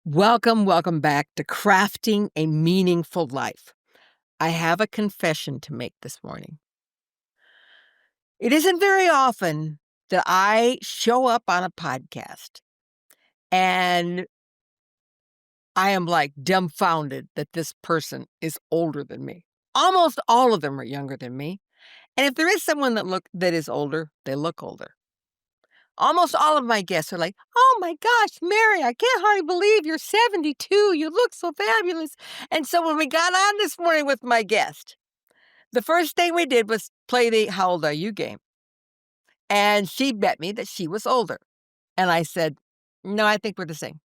Welcome back to Crafting a Meaningful Life. I have a confession to make this morning. It isn't very often that I show up on a podcast and I am like dumbfounded that this person is older than me. Almost all of them are younger than me. And if there is someone that is older, they look older. Almost all of my guests are like, "Oh my gosh, Mary, I can't hardly believe you're 72. You look so fabulous." And so when we got on this morning with my guest, the first thing we did was play the "How old are you" game. And she bet me that she was older. And I said, "No, I think we're the same."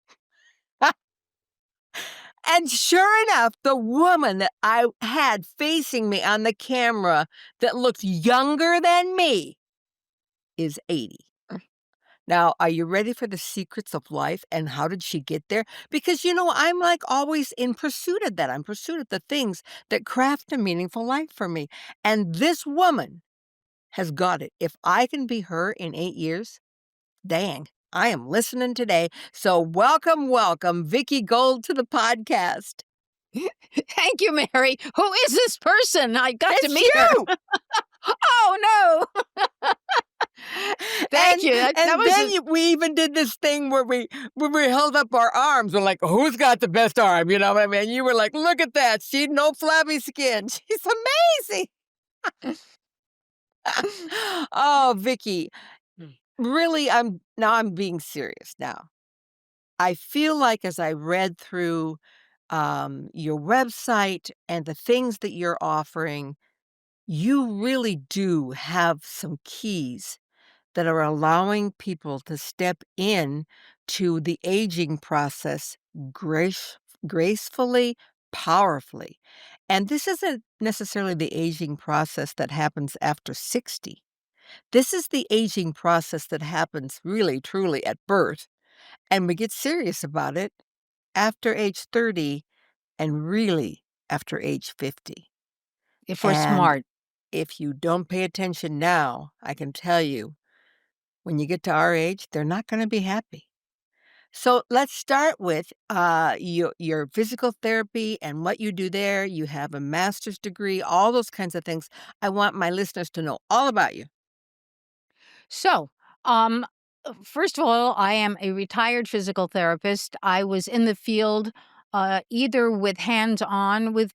And sure enough, the woman that I had facing me on the camera that looked younger than me is 80. Now, are you ready for the secrets of life and how did she get there? Because, I'm like always in pursuit of that. I'm in pursuit of the things that craft a meaningful life for me. And this woman has got it. If I can be her in 8 years, dang, I am listening today. So welcome, Vicki Gold to the podcast. Thank you, Mary. Who is this person? I got to It's meet you. her. Oh, no. Thank you. We even did this thing where we held up our arms. We're like, who's got the best arm? You know what I mean? You were like, look at that. She no flabby skin. She's amazing. Oh, Vicki. Really, I'm being serious now. I feel like as I read through your website and the things that you're offering, you really do have some keys that are allowing people to step in to the aging process gracefully, powerfully. And this isn't necessarily the aging process that happens after 60. This is the aging process that happens really, truly at birth. And we get serious about it after age 30 and really after age 50. If we're And smart. if you don't pay attention now, I can tell you, when you get to our age, they're not going to be happy. So let's start with your physical therapy and what you do there. You have a master's degree, all those kinds of things. I want my listeners to know all about you. So, first of all, I am a retired physical therapist. I was in the field either with hands-on with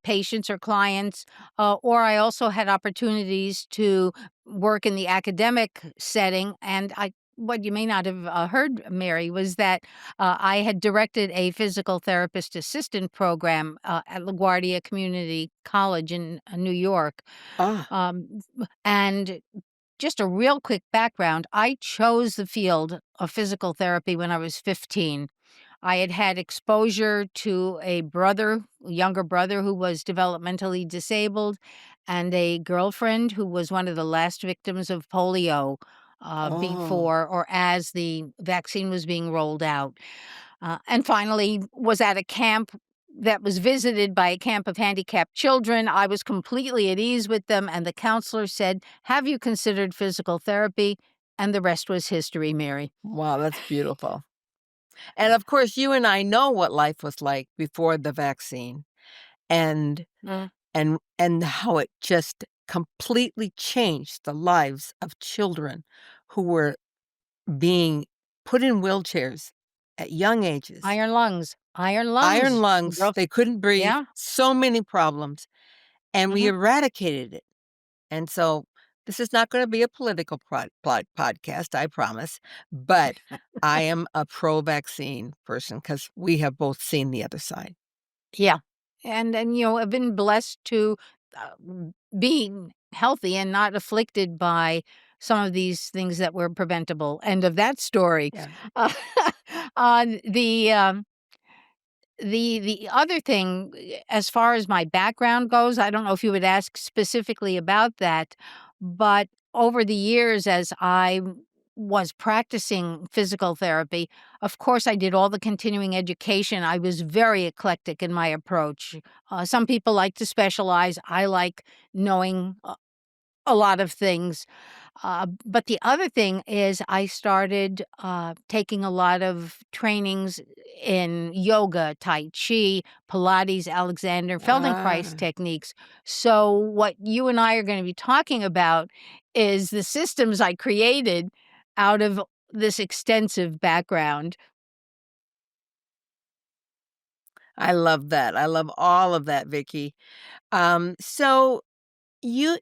patients or clients, or I also had opportunities to work in the academic setting. And what you may not have heard, Mary, was that I had directed a physical therapist assistant program at LaGuardia Community College in New York. Ah, Um, and just a real quick background, I chose the field of physical therapy when I was 15. I had had exposure to a younger brother who was developmentally disabled, and a girlfriend who was one of the last victims of polio oh, before or as the vaccine was being rolled out. And finally was at a camp that was visited by a camp of handicapped children. I was completely at ease with them, and the counselor said, "Have you considered physical therapy?" And the rest was history, Mary. wow, that's beautiful. And of course, you and I know what life was like before the vaccine and Mm. and how it just completely changed the lives of children who were being put in wheelchairs at young ages. Iron lungs. Iron Iron lungs. lungs, Girl, they couldn't breathe, yeah. so many problems, and we Mhm. eradicated it. And so this is not gonna be a political podcast, I promise, but I am a pro-vaccine person because we have both seen the other side. Yeah. And, I've been blessed to be healthy and not afflicted by some of these things that were preventable. End of that story. Yeah. Uh, on the other thing, as far as my background goes, I don't know if you would ask specifically about that, but over the years, as I was practicing physical therapy, of course, I did all the continuing education. I was very eclectic in my approach. Some people like to specialize. I like knowing a lot of things. But the other thing is I started taking a lot of trainings in yoga, Tai Chi, Pilates, Alexander Feldenkrais Ah, techniques. So, what you and I are going to be talking about is the systems I created out of this extensive background. I love that. I love all of that, Vicky. So you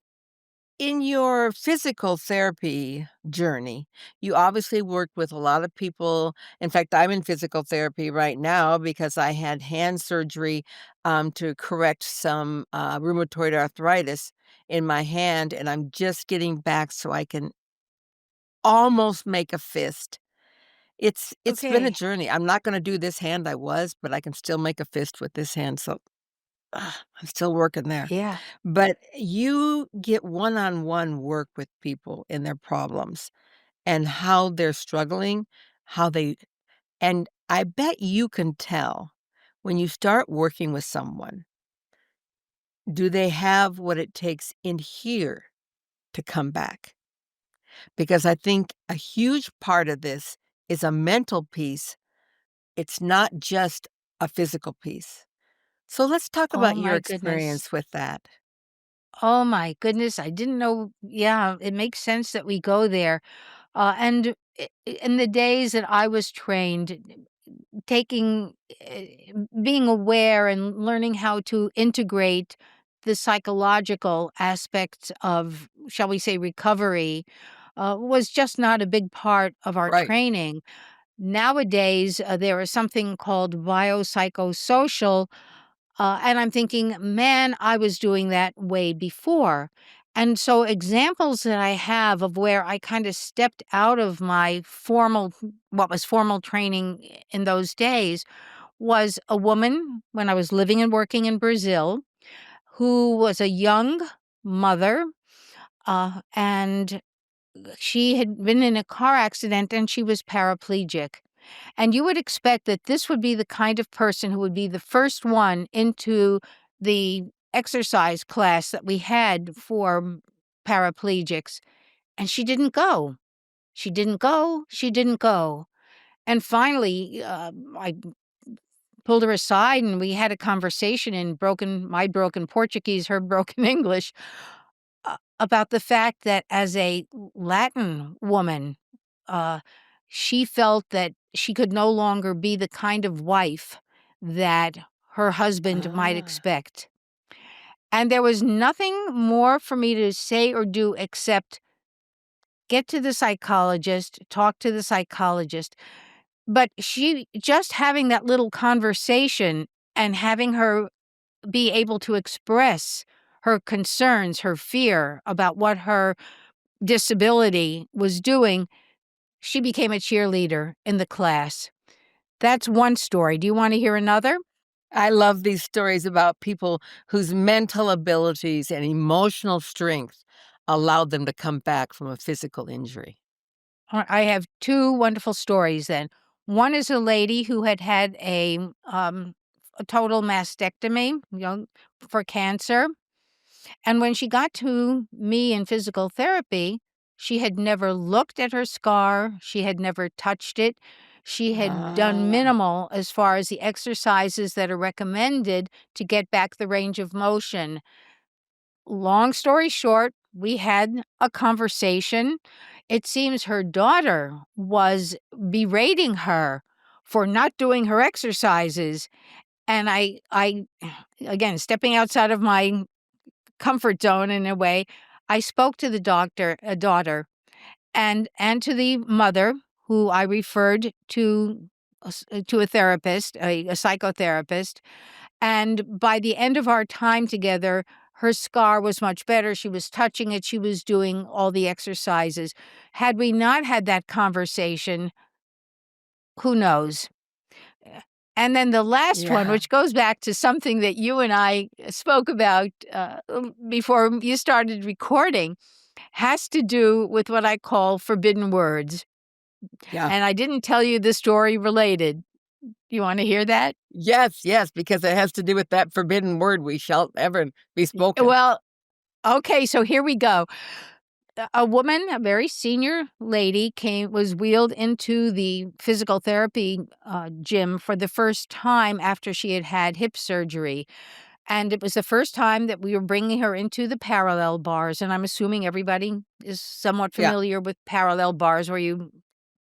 in your physical therapy journey, you obviously worked with a lot of people. In fact, I'm in physical therapy right now because I had hand surgery to correct some rheumatoid arthritis in my hand, and I'm just getting back so I can almost make a fist. It's been a Okay. journey. I'm not going to do this hand I was, but I can still make a fist with this hand. So I'm still working there. Yeah. But you get one-on-one work with people in their problems and how they're struggling, how they and I bet you can tell when you start working with someone, do they have what it takes in here to come back? Because I think a huge part of this is a mental piece. It's not just a physical piece. So let's talk Oh about your my goodness. experience with that. Oh my goodness. I didn't know. Yeah, it makes sense that we go there. And in the days that I was trained, taking, being aware and learning how to integrate the psychological aspects of, shall we say, recovery, was just not a big part of our Right. training. Nowadays, there is something called biopsychosocial, and I'm thinking, man, I was doing that way before. And so, examples that I have of where I kind of stepped out of my formal, what was formal training in those days, was a woman when I was living and working in Brazil who was a young mother, and she had been in a car accident and she was paraplegic. And you would expect that this would be the kind of person who would be the first one into the exercise class that we had for paraplegics. And she didn't go. She didn't go. She didn't go. And finally, I pulled her aside and we had a conversation in my broken Portuguese, her broken English, about the fact that as a Latin woman, uh, she felt that she could no longer be the kind of wife that her husband might Ah. expect. And there was nothing more for me to say or do except get to the psychologist, talk to the psychologist. But she just having that little conversation and having her be able to express her concerns, her fear about what her disability was doing, she became a cheerleader in the class. That's one story. Do you wanna hear another? I love these stories about people whose mental abilities and emotional strength allowed them to come back from a physical injury. I have 2 wonderful stories then. One is a lady who had had a total mastectomy, for cancer, and when she got to me in physical therapy, she had never looked at her scar, she had never touched it, she had done Ah, minimal as far as the exercises that are recommended to get back the range of motion. Long story short, we had a conversation. It seems her daughter was berating her for not doing her exercises, and I again, stepping outside of my comfort zone in a way, I spoke to the daughter, and to the mother, who I referred to a therapist, a psychotherapist, and by the end of our time together, her scar was much better. She was touching it, she was doing all the exercises. Had we not had that conversation, who knows? Eh, and then the last one, yeah, which goes back to something that you and I spoke about, before you started recording, has to do with what I call forbidden words, yeah. and I didn't tell you the story related. You wanna hear that? Yes, yes, because it has to do with that forbidden word, "We shall ever be spoken." Well, okay, so here we go. a woman, a very senior lady, was wheeled into the physical therapy gym for the first time after she had had hip surgery. And it was the first time that we were bringing her into the parallel bars. And I'm assuming everybody is somewhat Yeah. familiar with parallel bars where you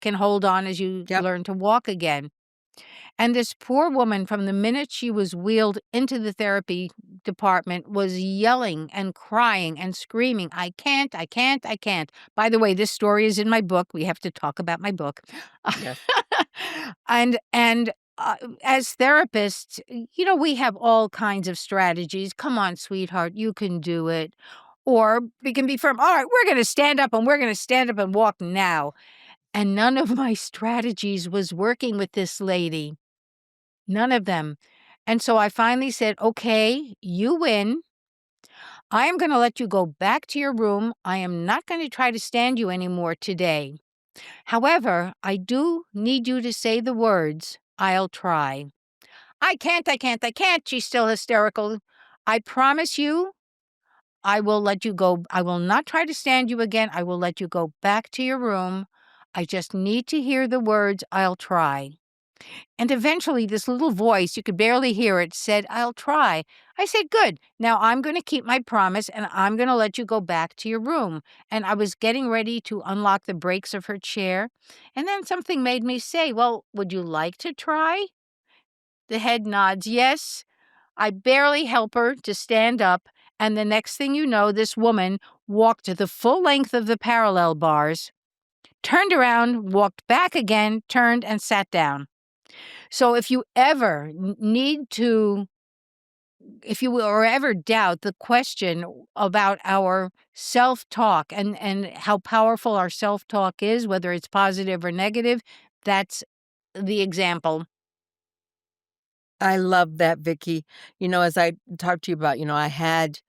can hold on as you Yep. learn to walk again. And this poor woman, from the minute she was wheeled into the therapy department, was yelling and crying and screaming, "I can't, I can't, I can't." By the way, this story is in my book. We have to talk about my book. Yes. And as therapists, we have all kinds of strategies. "Come on, sweetheart, you can do it." Or we can be firm. "All right, we're going to stand up and we're going to stand up and walk now." And none of my strategies was working with this lady. None of them. And so I finally said, "Okay, you win. I am going to let you go back to your room. I am not going to try to stand you anymore today. However, I do need you to say the words, 'I'll try.'" "I can't, I can't, I can't." She's still hysterical. "I promise you, I will let you go. I will not try to stand you again. I will let you go back to your room. I just need to hear the words, 'I'll try.'" And eventually, this little voice, you could barely hear it, said, "I'll try." I said, "Good. Now I'm going to keep my promise and I'm going to let you go back to your room." And I was getting ready to unlock the brakes of her chair. And then something made me say, "Well, would you like to try?" The head nods, yes. I barely help her to stand up. And the next thing you know, this woman walked the full length of the parallel bars, turned around, walked back again, turned, and sat down. So if you ever need to, if you will, or ever doubt the question about our self-talk and how powerful our self-talk is, whether it's positive or negative, that's the example. I love that, Vicki. As I talked to you about, I had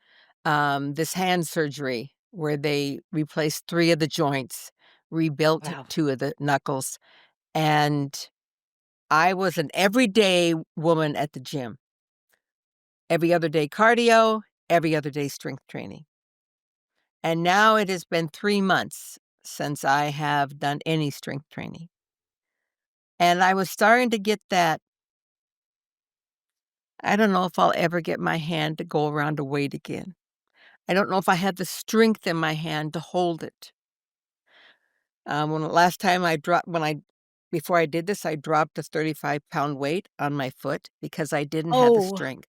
this hand surgery where they replaced 3 of the joints, rebuilt Wow. 2 of the knuckles, and I was an everyday woman at the gym. Every other day cardio, every other day strength training. And now it has been 3 months since I have done any strength training. And I was starting to get that, I don't know if I'll ever get my hand to go around a weight again. I don't know if I have the strength in my hand to hold it. When the last time before I did this, I dropped a 35-pound weight on my foot because I didn't have the Oh, strength.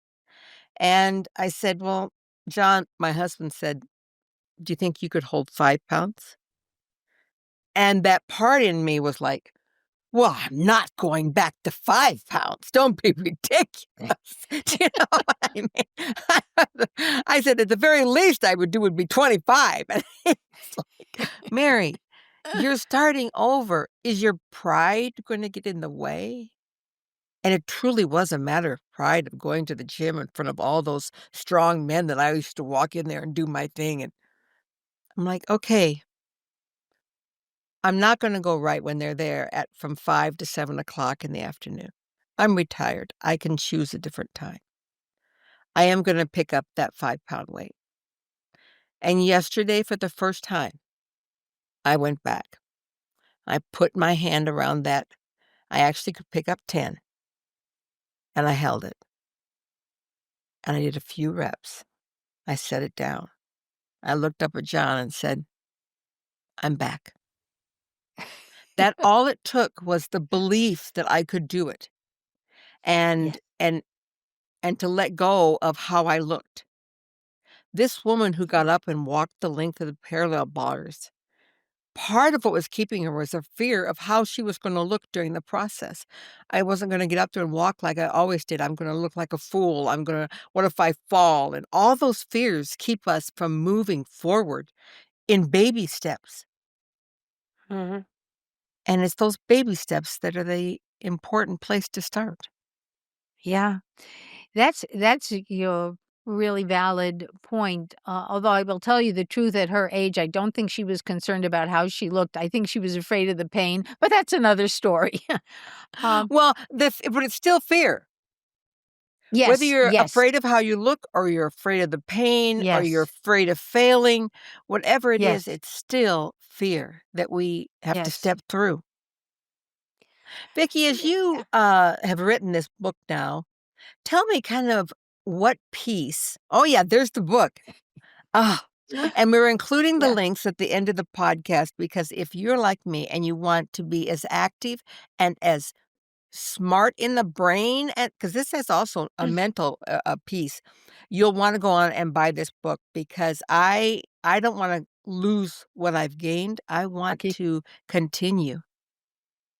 And I said, "Well, John," my husband said, "Do you think you could hold 5 pounds?" And that part in me was like, "Well, I'm not going back to 5 pounds. Don't be ridiculous." Do you know what I mean? I said, "At the very least I would do would be 25." And it's like, "Mary, you're starting over. Is your pride gonna get in the way?" And it truly was a matter of pride of going to the gym in front of all those strong men that I used to walk in there and do my thing, and I'm like, "Okay, I'm not gonna go right when they're there at from 5 to 7 o'clock in the afternoon. I'm retired. I can choose a different time. I am gonna pick up that 5-pound weight." And yesterday, for the first time, I went back. I put my hand around that. I actually could pick up 10, and I held it, and I did a few reps. I set it down. I looked up at John and said, "I'm back." That all it took was the belief that I could do it and yes. and to let go of how I looked. This woman who got up and walked the length of the parallel bars, part of what was keeping her was a fear of how she was gonna look during the process. I wasn't gonna get up there and walk like I always did. I'm gonna look like a fool. What if I fall? And all those fears keep us from moving forward in baby steps. Mhm. And it's those baby steps that are the important place to start. Yeah. That's your really valid point. Although I will tell you the truth, at her age, I don't think she was concerned about how she looked. I think she was afraid of the pain, but that's another story. um, Well, but it's still fear. Whether Yes, you're yes, afraid of how you look or you're afraid of the pain or you're yes, afraid of failing, whatever it is, yes, it's still fear that we have to yes. step through. Vicki, as you Yeah. have written this book now, tell me kind of what piece. Oh, yeah, there's the book. Ah, and we're including the Yeah. links at the end of the podcast because if you're like me and you want to be as active and as smart in the brain, and because this has also a mental a piece, you'll want to go on and buy this book because I don't want to lose what I've gained. I want Okay, to continue.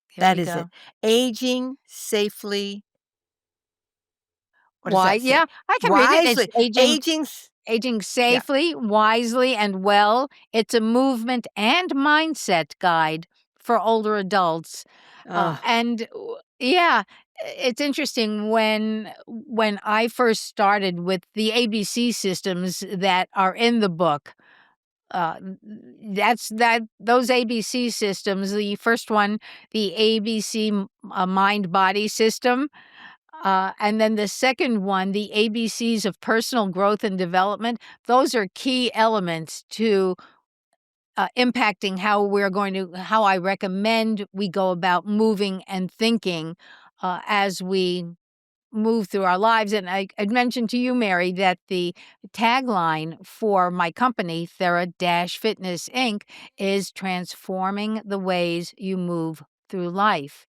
here That we is it. go. Aging safely. What does Why, that say? yeah, I can read it. It's Wisely. Aging. aging Yeah. safely, wisely, and well. It's a movement and mindset guide for older adults. Oh, Yeah, it's interesting when I first started with the ABC systems that are in the book. Uh, that's that those ABC systems. The first one, the ABC mind body system. And then the second one, the ABCs of personal growth and development, those are key elements to impacting how I recommend we go about moving and thinking as we move through our lives. And I'd mentioned to you, Mary, that the tagline for my company, Thera Fitness Inc., is transforming the ways you move through life.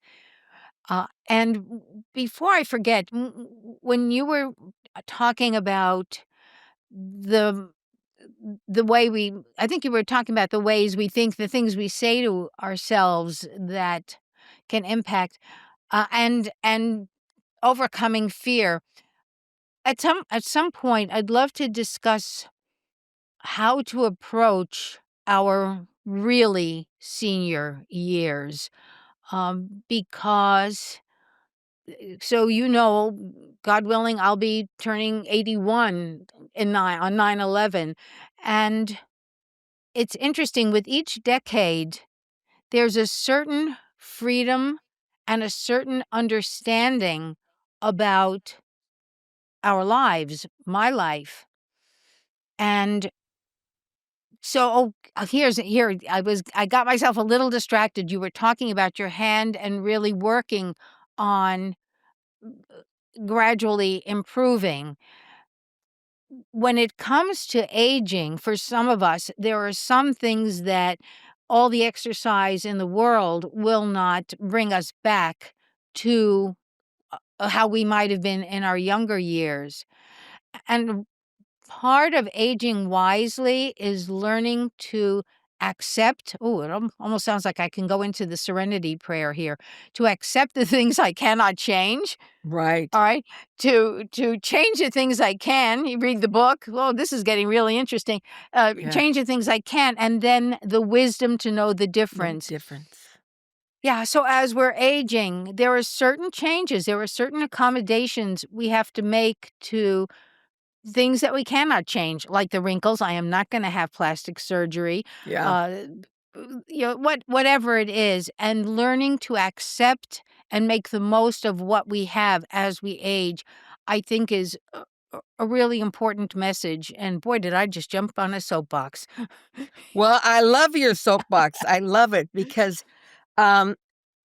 Before I forget, when you were talking about the I think you were talking about the ways we think, the things we say to ourselves that can impact, and overcoming fear. At some point, I'd love to discuss how to approach our really senior years, because so God willing, I'll be turning 81 on 9/11, and it's interesting with each decade, there's a certain freedom and a certain understanding about our lives, my life, and so here I got myself a little distracted. You were talking about your hand and really working on gradually improving. When it comes to aging, for some of us, there are some things that all the exercise in the world will not bring us back to how we might have been in our younger years. And part of aging wisely is learning to accept. Oh, it almost sounds like I can go into the serenity prayer here, to accept the things I cannot change. right. All right. To change the things I can, you read the book. Oh, this is getting really interesting. Yeah. Change the things I can, and then the wisdom to know the The difference. difference. Yeah. So as we're aging, there are certain changes, there are certain accommodations we have to make to things that we cannot change, like the wrinkles. I am not going to have plastic surgery. Yeah. Uh, whatever it is, and learning to accept and make the most of what we have as we age, I think is a really important message. And boy, did I just jump on a soapbox. Well, I love your soapbox. I love it because um,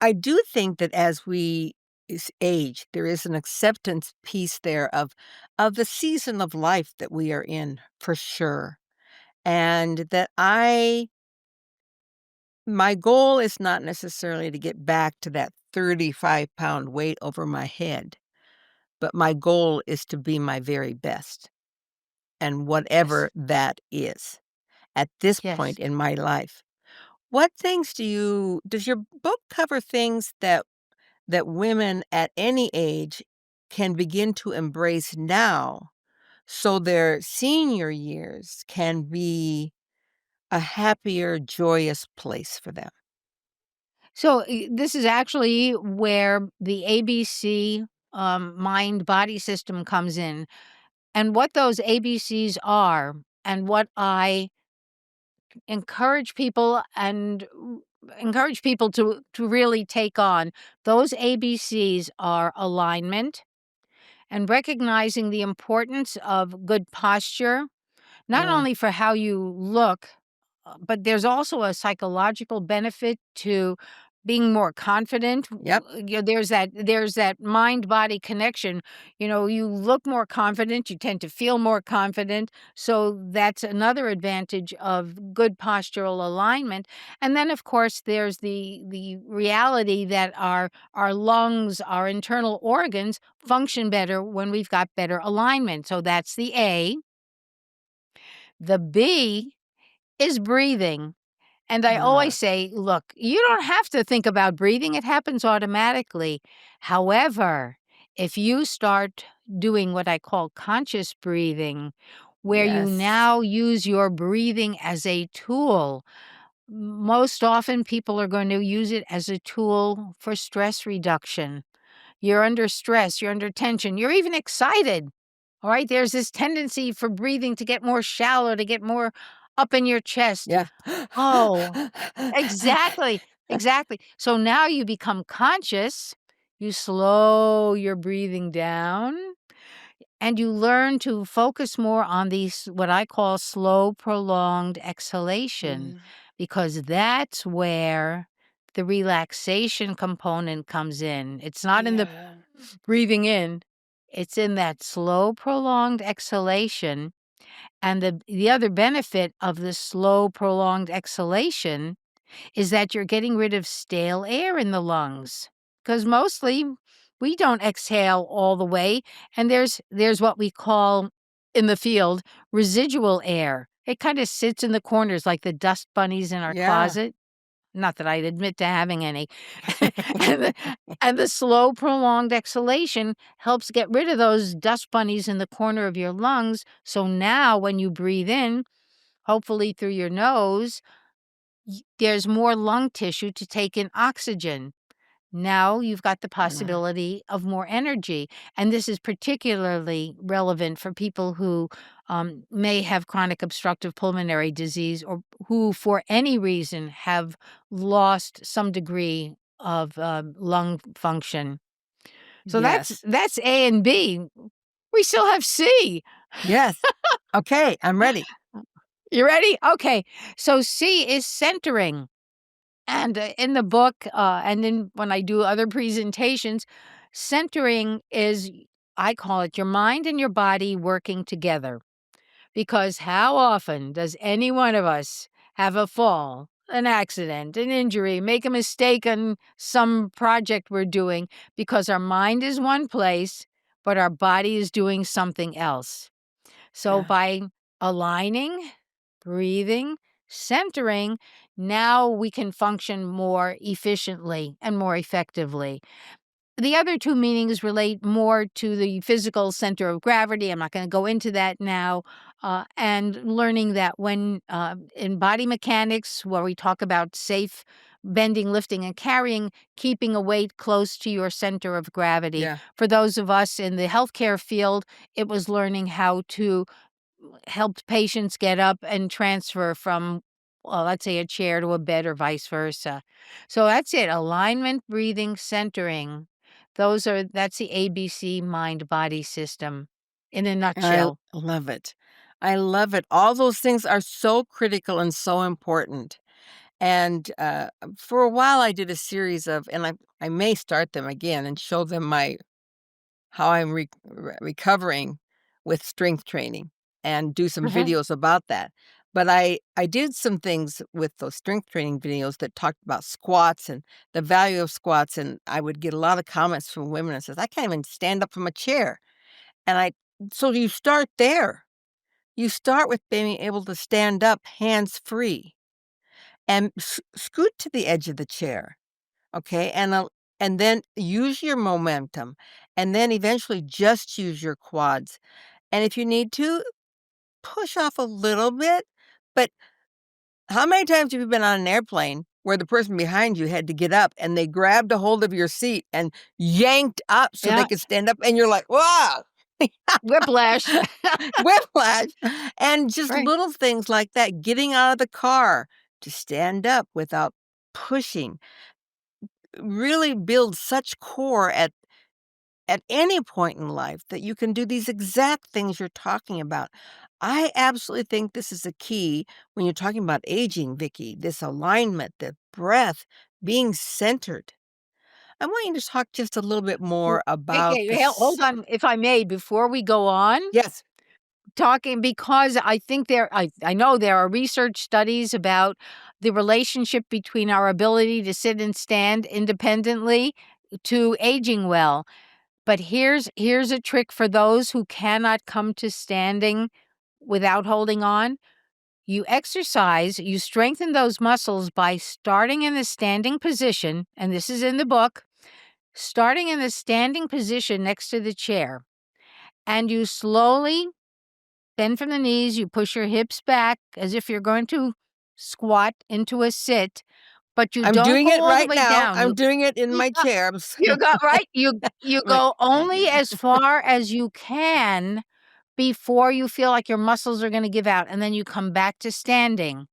I do think that as we age, there is an acceptance piece there of the season of life that we are in, for sure. And that my goal is not necessarily to get back to that 35-pound weight over my head, but my goal is to be my very best, and whatever Yes. that is at this Yes. point in my life. What things does your book cover things that women at any age can begin to embrace now so their senior years can be a happier, joyous place for them? So this is actually where the ABC mind body system comes in. And what those ABCs are, and what I encourage people and encourage people to really take on, those ABCs are alignment, and recognizing the importance of good posture, not Yeah. only for how you look, but there's also a psychological benefit to being more confident. Yep. There's that mind-body connection. You look more confident, you tend to feel more confident, so that's another advantage of good postural alignment. And then, of course, there's the reality that our lungs, our internal organs function better when we've got better alignment. So that's the A. The B is breathing. And I Uh, always say, look, you don't have to think about breathing, it happens automatically. However, if you start doing what I call conscious breathing, where you yes. now use your breathing as a tool, most often people are going to use it as a tool for stress reduction. You're under stress, you're under tension, you're even excited. All right, there's this tendency for breathing to get more shallow, to get more up in your chest. Yeah. Oh, exactly, exactly. So now you become conscious, you slow your breathing down, and you learn to focus more on these, what I call slow, prolonged exhalation, Mm, because that's where the relaxation component comes in. It's not in the yeah. breathing in, it's in that slow, prolonged exhalation. And the other benefit of the slow, prolonged exhalation is that you're getting rid of stale air in the lungs. Because mostly we don't exhale all the way. And there's what we call in the field residual air. It kind of sits in the corners like the dust bunnies in our Yeah. closet. Not that I'd admit to having any. and, the, and the slow, prolonged exhalation helps get rid of those dust bunnies in the corner of your lungs. So now when you breathe in, hopefully through your nose, there's more lung tissue to take in oxygen. Now you've got the Mm, possibility of more energy. And this is particularly relevant for people who may have chronic obstructive pulmonary disease or who, for any reason, have lost some degree of lung function. So that's yes. that's A and B. We still have C. Yes. Okay, I'm ready. You ready? Okay. So C is centering. And in the book, and then when I do other presentations, centering is, I call it your mind and your body working together. Because how often does any one of us have a fall, an accident, an injury, make a mistake on some project we're doing because our mind is one place, but our body is doing something else? So Yeah. by aligning, breathing, centering, now we can function more efficiently and more effectively. The other two meanings relate more to the physical center of gravity. I'm not going to go into that now. And learning that when in body mechanics, where we talk about safe bending, lifting, and carrying, keeping a weight close to your center of gravity. Yeah. For those of us in the healthcare field, it was learning how to help patients get up and transfer from, well, let's say a chair to a bed or vice versa. So that's it. Alignment, breathing, centering. That's the ABC mind body system in a I nutshell. love it. I love it. All those things are so critical and so important. And, for a while, I did a series of and I may start them again and show them my how I'm recovering with strength training and do some Uh-huh. videos about that. But I did some things with those strength training videos that talked about squats and the value of squats, and I would get a lot of comments from women that says, "I can't even stand up from a chair." And I so you start there. You start with being able to stand up hands free and scoot to the edge of the chair, okay? And then use your momentum, and then eventually just use your quads. And if you need to, push off a little bit. But how many times have you been on an airplane where the person behind you had to get up and they grabbed a hold of your seat and yanked up so they Yeah. could stand up, and you're like, "Wow!" Whiplash. Whiplash. And just Right. little things like that, getting out of the car to stand up without pushing, really builds such core at any point in life that you can do these exact things you're talking about. I absolutely think this is a key when you're talking about aging, Vicky, this alignment, the breath, being centered. I want you to talk just a little bit W more Hey, about hey, hey, this. hold on, if I may, before we go on, Yes, talking because I think I know there are research studies about the relationship between our ability to sit and stand independently to aging well. But here's a trick for those who cannot come to standing without holding on. You exercise, you strengthen those muscles by starting in the standing position, and this is in the book, starting in the standing position next to the chair. And you slowly bend from the knees, you push your hips back as if you're going to squat into a sit, but you I'm don't doing go it all the right way now. down. I'm doing it in You my chair. I'm s you go right, you like, go only as far as you can before you feel like your muscles are gonna give out, and then you come back to standing.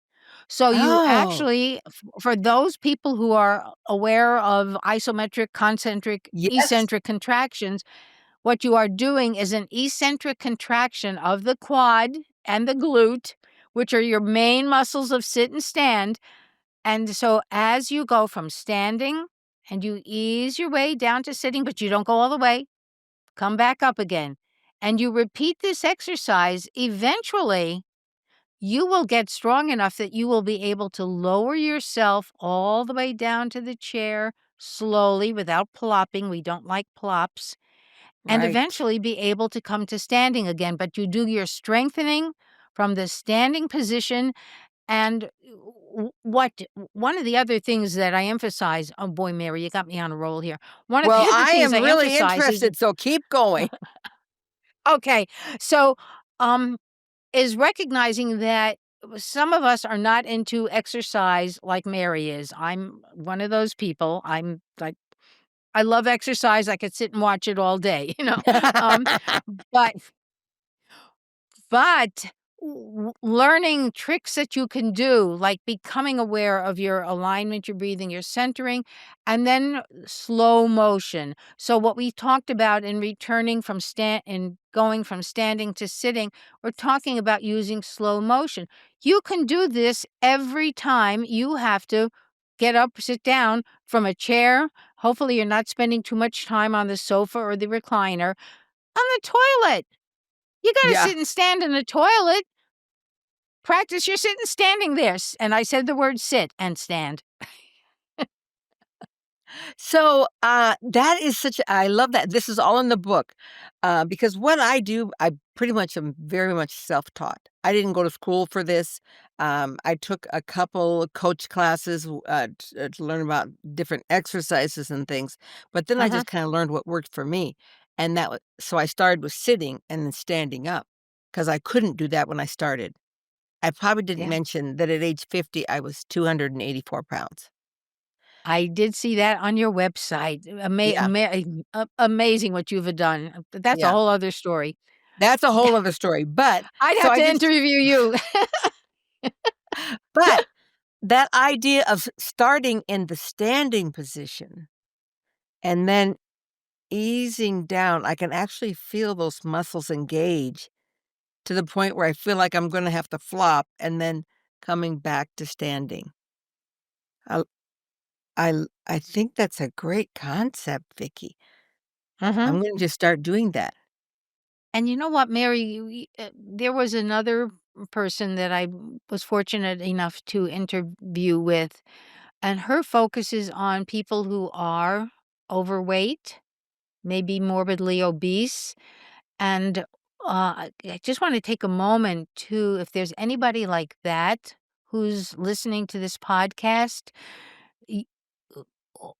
So you oh, actually for those people who are aware of isometric, concentric, yes, eccentric contractions, what you are doing is an eccentric contraction of the quad and the glute, which are your main muscles of sit and stand. And so as you go from standing and you ease your way down to sitting, but you don't go all the way, come back up again. And you repeat this exercise, eventually you will get strong enough that you will be able to lower yourself all the way down to the chair slowly without plopping. We don't like plops and right. eventually be able to come to standing again. But you do your strengthening from the standing position. And what one of the other things that I emphasize, oh boy, Mary, you got me on a roll here. One of Well, the other I things am I really emphasize is interested, so keep going. okay, so um, is recognizing that some of us are not into exercise like Mary is. I'm one of those people. I'm like I love exercise. I could sit and watch it all day, Um, but But learning tricks that you can do, like becoming aware of your alignment, your breathing, your centering, and then slow motion. So what we talked about in returning from stand and going from standing to sitting, we're talking about using slow motion. You can do this every time you have to get up, sit down from a chair. Hopefully you're not spending too much time on the sofa or the recliner, on the toilet. You gotta Yeah. sit and stand in the toilet. Practice your sitting standing there, and I said the word sit and stand. So, that is such I love that. This is all in the book, because what I do, I pretty much am very much self-taught. I didn't go to school for this. I took a couple coach classes, to learn about different exercises and things, but then I Uh-huh. just kinda learned what worked for me, and that was so I started with sitting and then standing up because I couldn't do that when I started. I probably didn't Yeah. mention that at age 50, I was 284 pounds. I did see that on your website. Yeah, Amazing what you've done. That's a yeah. whole other story. That's a whole other story, but I'd so have I to did interview you. but that idea of starting in the standing position and then easing down, I can actually feel those muscles engage to the point where I feel like I'm gonna have to flop and then coming back to standing. I I think that's a great concept, Vicky. Mhm. I'm gonna just start doing that. And you know what, Mary? There was another person that I was fortunate enough to interview with, and her focus is on people who are overweight, maybe morbidly obese. And I just want to take a moment to, if there's anybody like that who's listening to this podcast, y-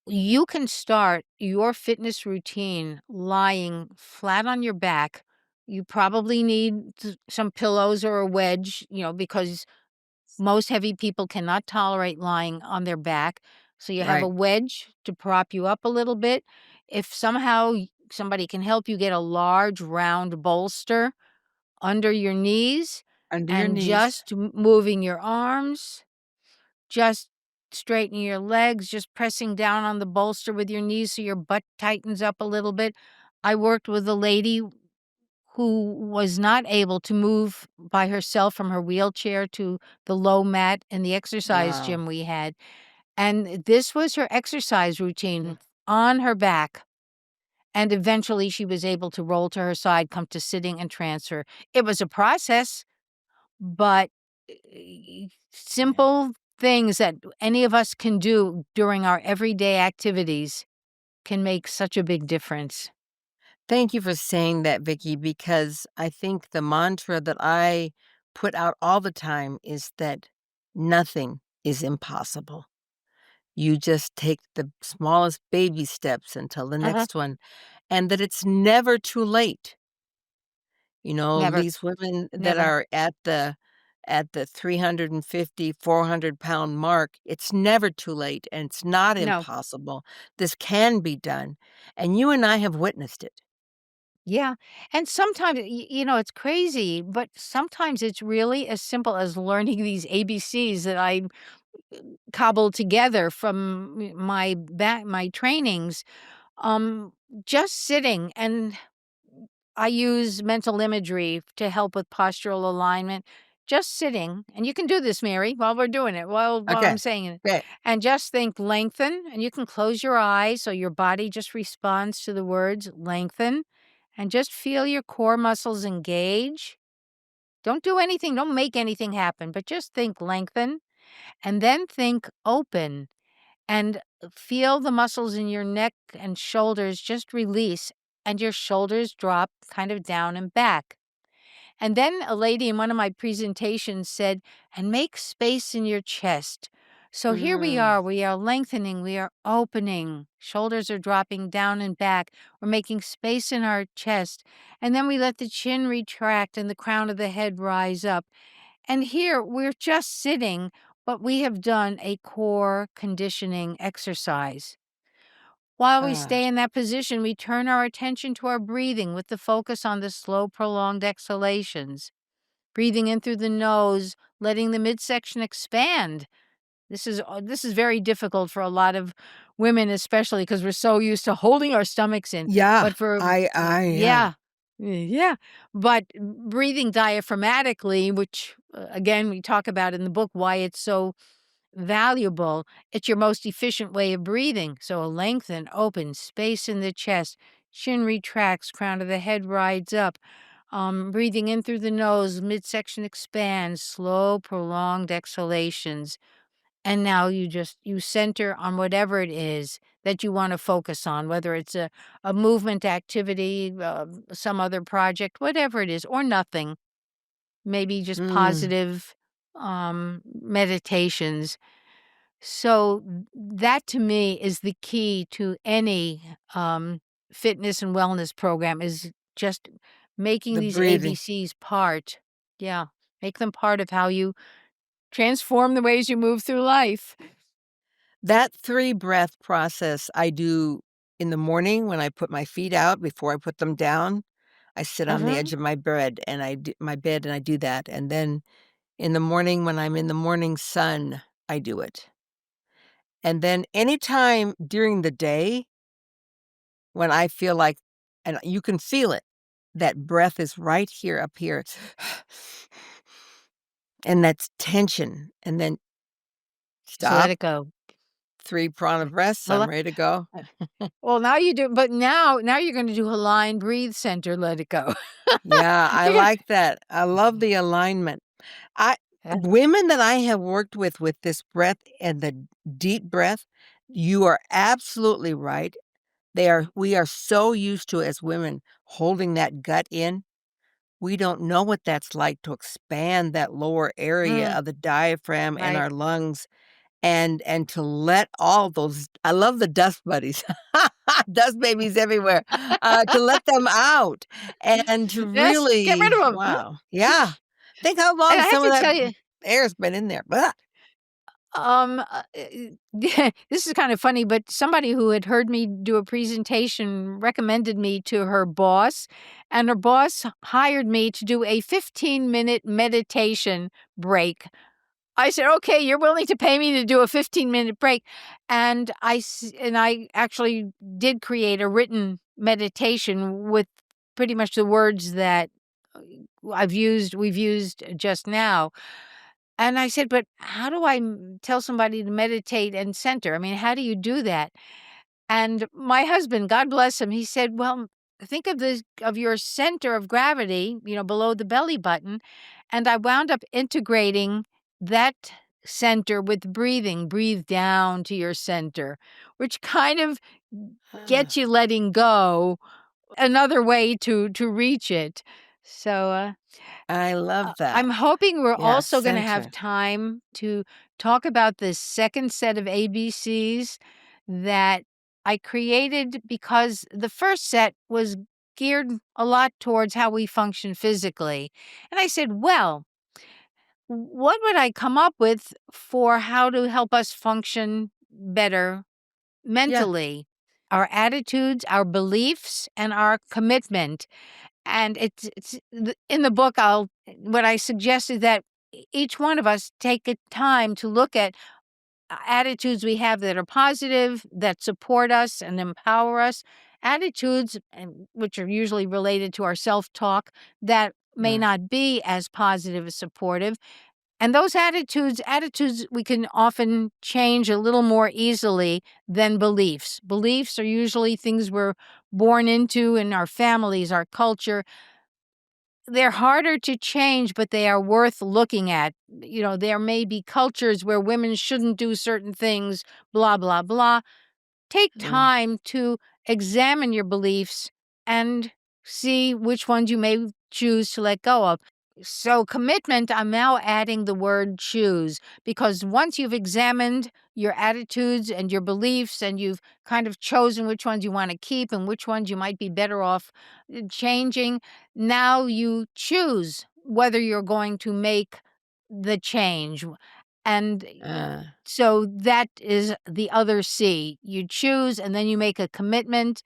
you can start your fitness routine lying flat on your back. You probably need some pillows or a wedge, because most heavy people cannot tolerate lying on their back. So you have a Right. wedge to prop you up a little bit. If somehow somebody can help you get a large round bolster under your knees Under your and knees. just moving your arms, just straightening your legs, just pressing down on the bolster with your knees so your butt tightens up a little bit. I worked with a lady who was not able to move by herself from her wheelchair to the low mat in the exercise Wow. gym we had, and this was her exercise routine on her back, and eventually she was able to roll to her side, come to sitting, and transfer. It was a process, but Yeah. simple things that any of us can do during our everyday activities can make such a big difference. Thank you for saying that, Vicky, because I think the mantra that I put out all the time is that nothing is impossible. You just take the smallest baby steps until the Uh-huh. next one, and that it's never too late. Never, These women that never. are at the 350, 400-pound mark, it's never too late, and it's not No. impossible. This can be done, and you and I have witnessed it. Yeah, and sometimes, it's crazy, but sometimes it's really as simple as learning these ABCs that I cobbled together from my trainings. Um, just sitting, and I use mental imagery to help with postural alignment. Just sitting, and you can do this, Mary, while we're doing it, while I'm Okay, saying it, okay. and just think lengthen, and you can close your eyes so your body just responds to the words lengthen, and just feel your core muscles engage. Don't do anything, don't make anything happen, but just think lengthen, and then think open, and feel the muscles in your neck and shoulders just release, and your shoulders drop kind of down and back. And then a lady in one of my presentations said, and make space in your chest. So here Mm, we are lengthening, we are opening, shoulders are dropping down and back, we're making space in our chest, and then we let the chin retract and the crown of the head rise up. And here we're just sitting, but we have done a core conditioning exercise. While we ah, stay in that position, we turn our attention to our breathing with the focus on the slow, prolonged exhalations. Breathing in through the nose, letting the midsection expand. This is very difficult for a lot of women, especially because we're so used to holding our stomachs in. yeah, But for I am. yeah, yeah. But breathing diaphragmatically, which again we talk about in the book, why it's so valuable. It's your most efficient way of breathing. So a lengthen, open space in the chest, chin retracts, crown of the head rides up. Breathing in through the nose, midsection expands, slow, prolonged exhalations. And now you center on whatever it is that you want to focus on, whether it's a movement activity, some other project, whatever it is, or nothing. Maybe just Mm, positive meditations. So that to me is the key to any fitness and wellness program is just making the these breathing. ABCs part. Yeah, make them part of how you transform the ways you move through life. That 3 breath process I do in the morning when I put my feet out before I put them down. I sit on the Uh-huh. edge of my bed, and I do that, and then in the morning when I'm in the morning sun, I do it. And then anytime during the day when I feel like and you can feel it, that breath is right here, up here, and that's tension, and then So let stop, it go. 3 prana breaths, Well, I'm ready to go. well, now you do, but now you're going to do a line breathe center. Let it go. Yeah, I You're gonna, like that. I love the alignment. I uh, Women that I have worked with this breath and the deep breath, you are absolutely right. We are so used to, as women, holding that gut in. We don't know what that's like to expand that lower area mm, of the diaphragm and right. our lungs and to let all those I love the dust buddies, dust babies everywhere, to let them out and to Yes, get rid really of them. wow. Yeah. Think how And long I have some of to that tell you, air's been in there. Blah. this is kind of funny, but somebody who had heard me do a presentation recommended me to her boss, and her boss hired me to do a 15-minute meditation break. I said, "Okay, you're willing to pay me to do a 15-minute break." And I actually did create a written meditation with pretty much the words that we've used just now. And I said, "But how do I tell somebody to meditate and center? I mean, how do you do that?" And my husband, God bless him, he said, "Well, think of your center of gravity, below the belly button." And I wound up integrating that center with breathing. Breathe down to your center, which kind of gets Ah, you letting go, another way to reach it. So, I love that. I'm hoping we're Yeah, also gonna have center. time to talk about this second set of ABCs that I created, because the first set was geared a lot towards how we function physically. And I said, "Well, what would I come up with for how to help us function better Yeah. mentally? Our attitudes, our beliefs, and our commitment." And in the book, what I suggest is that each one of us take a time to look at attitudes we have that are positive, that support us and empower us, attitudes which are usually related to our self-talk that may Right. not be as positive as supportive. And those attitudes we can often change a little more easily than beliefs. Beliefs are usually things we're born into in our families, our culture. They're harder to change, but they are worth looking at. There may be cultures where women shouldn't do certain things, blah, blah, blah. Take Mm. time to examine your beliefs and see which ones you may choose to let go of. So, commitment, I'm now adding the word choose, because once you've examined your attitudes and your beliefs and you've kind of chosen which ones you want to keep and which ones you might be better off changing, now you choose whether you're going to make the change. And Uh, so that is the other C. You choose and then you make a commitment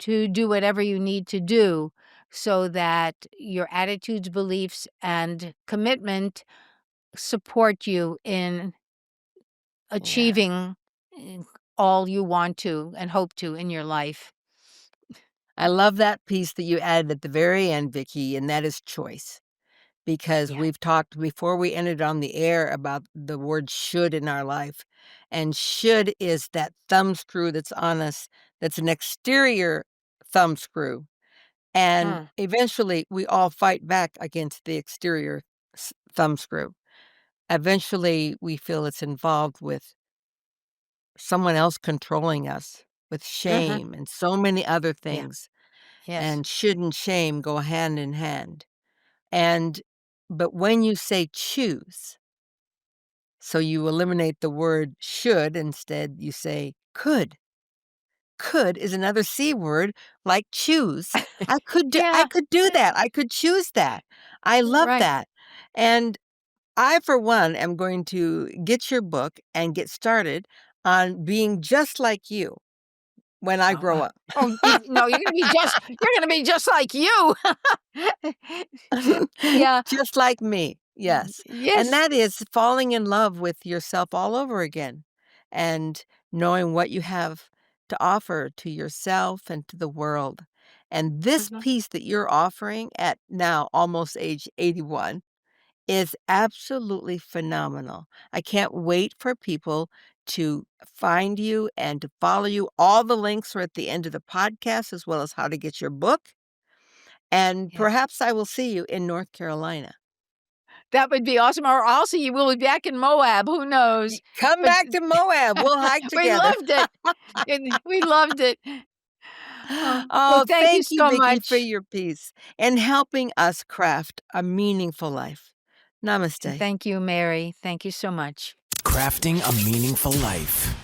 to do whatever you need to do so that your attitudes, beliefs, and commitment support you in yeah. achieving eh, all you want to and hope to in your life. I love that piece that you added at the very end, Vicky, and that is choice. Because Yeah. we've talked before we entered on the air about the word should in our life. And should is that thumb screw that's on us, that's an exterior thumb screw. And Mm. eventually, we all fight back against the exterior thumb screw. Eventually, we feel it's involved with someone else controlling us, with Mhm. shame and so many other Yeah. things. Yes. And should and shame go hand in hand. And but when you say choose, so you eliminate the word should, instead you say could. Could is another C word like choose. I Yeah. could do that. I could choose that. I love Right. that. And I, for one, am going to get your book and get started on being just like you when I Oh, grow up. no, you're gonna be just like you. Yeah. Just like me, yes. And Yes. that is falling in love with yourself all over again and knowing what you have to offer to yourself and to the world. And this Mhm. piece that you're offering at now almost age 81 is absolutely phenomenal. I can't wait for people to find you and to follow you. All the links are at the end of the podcast, as well as how to get your book. And Yes. perhaps I will see you in North Carolina. That would be awesome, or also you will be back in Moab, who knows? Come But back to Moab, we'll hike we together. loved it, and we loved it. Well, Oh, thank you thank you, so Vicki, for much, your piece and helping us craft a meaningful life. and Namaste. thank you, Mary. Thank you so much. Crafting a meaningful life.